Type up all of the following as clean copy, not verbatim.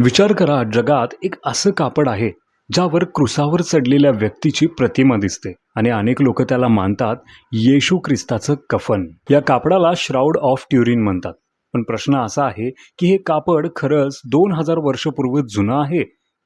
विचार करा, जगात एक असं कापड आहे ज्यावर क्रुसावर चढलेल्या व्यक्तीची प्रतिमा दिसते आणि अनेक लोक त्याला मानतात येशू ख्रिस्ताचं कफन. या कापडाला श्राउड ऑफ ट्युरिन म्हणतात. पण प्रश्न असा आहे की हे कापड खरंच 2000 वर्षपूर्व जुनं आहे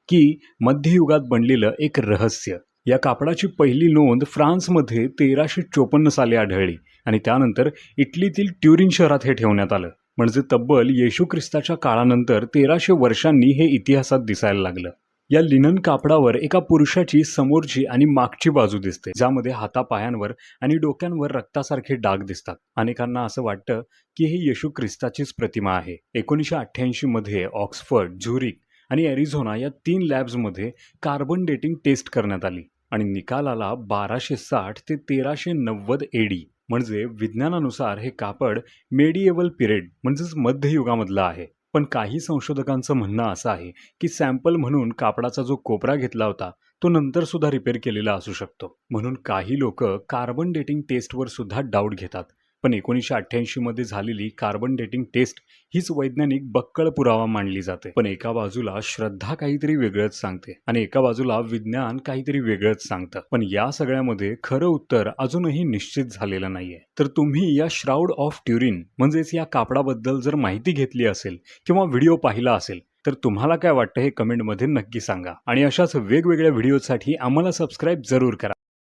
की मध्ययुगात बनलेलं एक रहस्य. या कापडाची पहिली नोंद फ्रान्समध्ये 1354 साली आढळली आणि त्यानंतर इटलीतील ट्युरिन शहरात हे ठेवण्यात आलं. म्हणजे तब्बल येशू ख्रिस्ताच्या काळानंतर 1300 वर्षांनी हे इतिहासात दिसायला लागलं. या लिनन कापडावर एका पुरुषाची समोरची आणि मागची बाजू दिसते, ज्यामध्ये हातापायांवर आणि डोक्यांवर रक्तासारखे डाग दिसतात. अनेकांना असं वाटतं की हे येशू ख्रिस्ताचीच प्रतिमा आहे. 1988 मध्ये ऑक्सफर्ड, झुरिक आणि एरिझोना या 3 लॅब्समध्ये कार्बन डेटिंग टेस्ट करण्यात आली आणि निकाल आला 1260 ते 1390 एडी. म्हणजे विज्ञानानुसार हे कापड मेडिएवल पिरियड म्हणजेच मध्ययुगामधलं आहे. पण काही संशोधकांचं म्हणणं असं आहे की सॅम्पल म्हणून कापडाचा जो कोपरा घेतला होता तो नंतर सुद्धा रिपेअर केलेला असू शकतो. म्हणून काही लोक कार्बन डेटिंग टेस्टवर सुद्धा डाऊट घेतात. पण 1988 मध्ये झालेली कार्बन डेटिंग टेस्ट हीच वैज्ञानिक बक्कळ पुरावा मानली जाते. पण एका बाजूला श्रद्धा काहीतरी वेगळंच सांगते आणि एका बाजूला विज्ञान काहीतरी वेगळंच सांगतं. पण या सगळ्यामध्ये खरं उत्तर अजूनही निश्चित झालेलं नाहीये. तर तुम्ही या श्राउड ऑफ ट्युरिन म्हणजेच या कापडाबद्दल जर माहिती घेतली असेल किंवा व्हिडिओ पाहिला असेल तर तुम्हाला काय वाटतं हे कमेंटमध्ये नक्की सांगा. आणि अशाच वेगवेगळ्या व्हिडिओसाठी आम्हाला सबस्क्राईब जरूर करा.